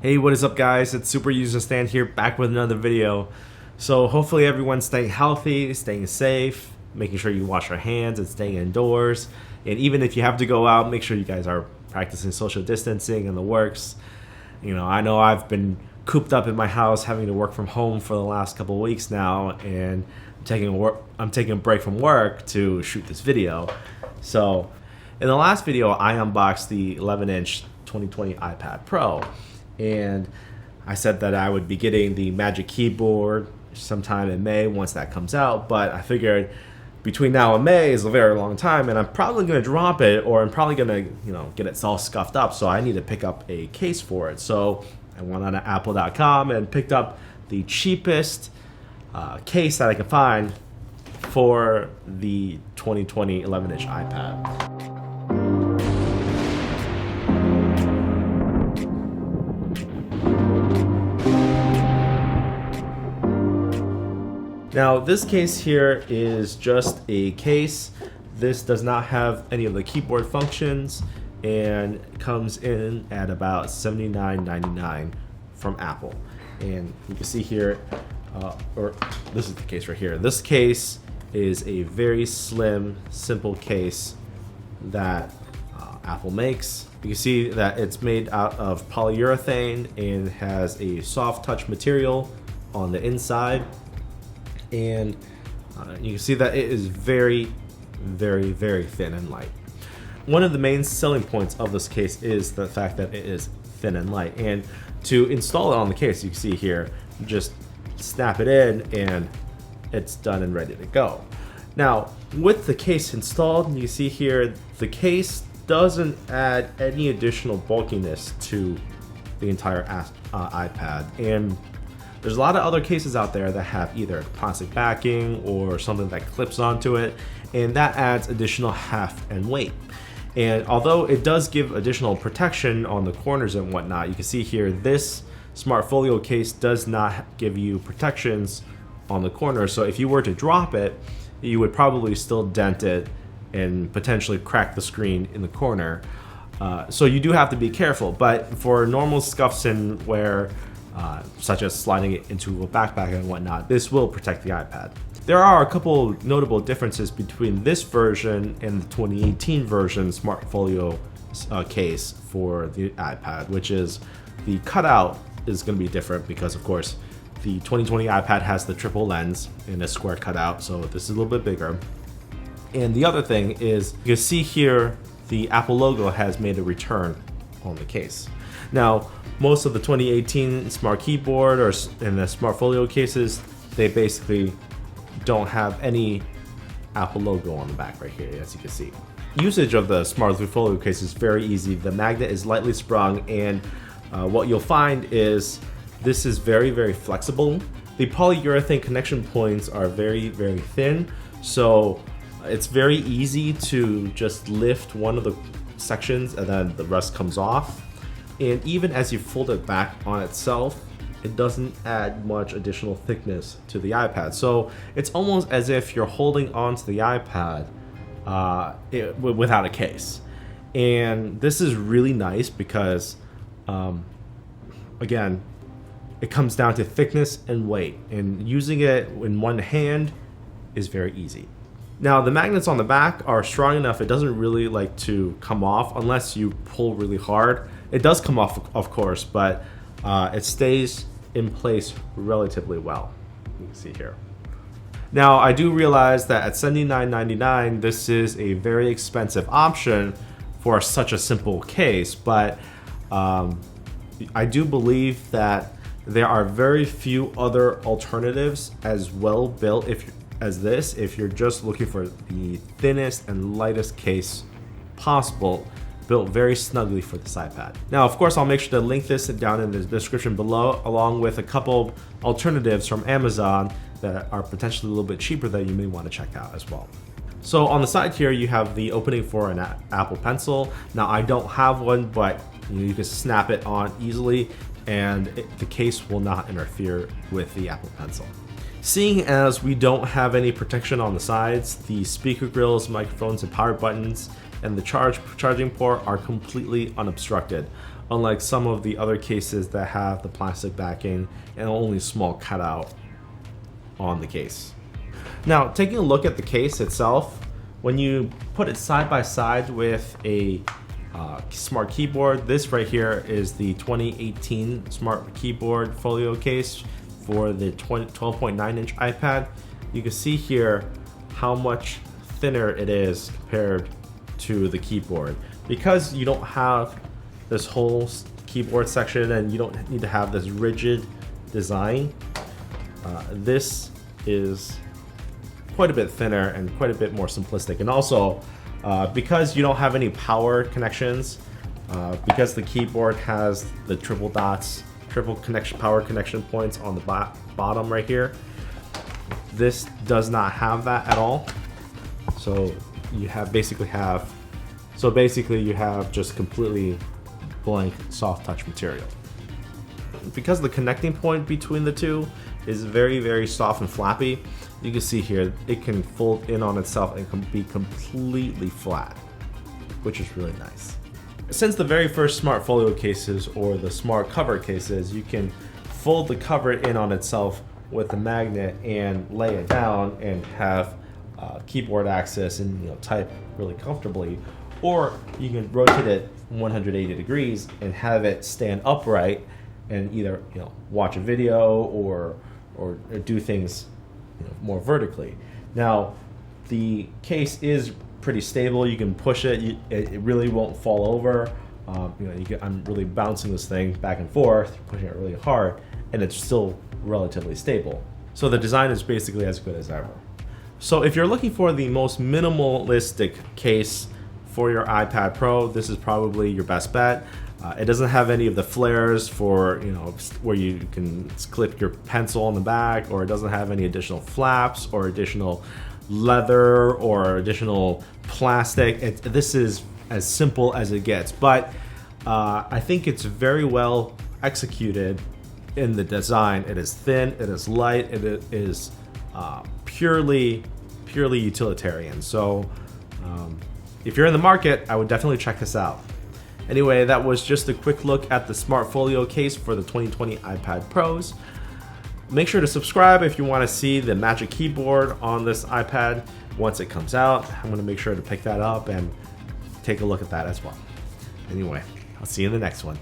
Hey, what is up guys? It's Super User Stan here, back with another video. So hopefully everyone's staying healthy, staying safe, making sure you wash your hands and staying indoors. And even if you have to go out, make sure you guys are practicing social distancing and the works. You know I've been cooped up in my house having to work from home for the last couple of weeks now, and I'm taking a break from work to shoot this video. So in the last video I unboxed the 11-inch 2020 iPad Pro, and I said that I would be getting the Magic Keyboard sometime in May once that comes out, but I figured between now and May is a very long time, and I'm probably going to drop it, or I'm probably going to get it all scuffed up, so I need to pick up a case for it. So I went on to apple.com and picked up the cheapest case that I could find for the 2020 11-inch iPad. Now this case here is just a case. This does not have any of the keyboard functions and comes in at about $79.99 from Apple. And you can see here, or this is the case right here. This case is a very slim, simple case that Apple makes. You can see that it's made out of polyurethane and has a soft touch material on the inside. And you can see that it is very, very, very thin and light. One of the main selling points of this case is the fact that it is thin and light. And to install it on the case, you can see here, just snap it in and it's done and ready to go. Now, with the case installed, you see here, the case doesn't add any additional bulkiness to the entire iPad. And there's a lot of other cases out there that have either plastic backing or something that clips onto it, and that adds additional heft and weight. And although it does give additional protection on the corners and whatnot, you can see here this Smart Folio case does not give you protections on the corners. So if you were to drop it, you would probably still dent it and potentially crack the screen in the corner. So you do have to be careful. But for normal scuffs and wear, such as sliding it into a backpack and whatnot, this will protect the iPad. There are a couple notable differences between this version and the 2018 version Smart Folio case for the iPad, which is the cutout is going to be different because, of course, the 2020 iPad has the triple lens and a square cutout, so this is a little bit bigger. And the other thing is, you can see here the Apple logo has made a return on the case. Now, most of the 2018 Smart Keyboard and the Smart Folio cases, they basically don't have any Apple logo on the back right here, as you can see. Usage of the Smart Folio case is very easy. The magnet is lightly sprung, and what you'll find is this is very, very flexible. The polyurethane connection points are very, very thin, so it's very easy to just lift one of the sections and then the rest comes off. And even as you fold it back on itself, it doesn't add much additional thickness to the iPad. So it's almost as if you're holding onto the iPad without a case. And this is really nice because, again, it comes down to thickness and weight. And using it in one hand is very easy. Now, the magnets on the back are strong enough, it doesn't really like to come off unless you pull really hard. It does come off, of course, but it stays in place relatively well. You can see here. Now, I do realize that at $79.99, this is a very expensive option for such a simple case, but I do believe that there are very few other alternatives as well built as this if you're just looking for the thinnest and lightest case possible, built very snugly for this iPad. Now, of course, I'll make sure to link this down in the description below, along with a couple alternatives from Amazon that are potentially a little bit cheaper that you may want to check out as well. So on the side here, you have the opening for an Apple Pencil. Now, I don't have one, but you can snap it on easily, and the case will not interfere with the Apple Pencil. Seeing as we don't have any protection on the sides, the speaker grills, microphones, and power buttons, and the charging port are completely unobstructed. unlike some of the other cases that have the plastic backing and only small cutout on the case. Now, taking a look at the case itself, when you put it side by side with a Smart keyboard, this right here is the 2018 Smart Keyboard Folio case for the 12.9-inch iPad. You can see here how much thinner it is compared to the keyboard. Because you don't have this whole keyboard section and you don't need to have this rigid design, this is quite a bit thinner and quite a bit more simplistic. And also, because you don't have any power connections, because the keyboard has the triple dots, power connection points on the bottom right here, this does not have that at all. So you basically have just completely blank soft touch material. Because the connecting point between the two is very, very soft and flappy, you can see here it can fold in on itself and can be completely flat, which is really nice. Since the very first Smart Folio cases or the Smart cover cases, you can fold the cover in on itself with a magnet and lay it down and have keyboard access and type really comfortably, or you can rotate it 180 degrees and have it stand upright and either watch a video or do things more vertically. Now, the case is pretty stable. You can push it; it really won't fall over. I'm really bouncing this thing back and forth, pushing it really hard, and it's still relatively stable. So the design is basically as good as ever. So if you're looking for the most minimalistic case for your iPad Pro, this is probably your best bet. It doesn't have any of the flares for where you can clip your pencil on the back, or it doesn't have any additional flaps or additional leather or additional plastic. This is as simple as it gets, but I think it's very well executed in the design. It is thin, it is light, it is purely utilitarian. So if you're in the market, I would definitely check this out. Anyway, that was just a quick look at the Smart Folio case for the 2020 iPad Pros. Make sure to subscribe if you want to see the Magic Keyboard on this iPad once it comes out. I'm going to make sure to pick that up and take a look at that as well. Anyway, I'll see you in the next one.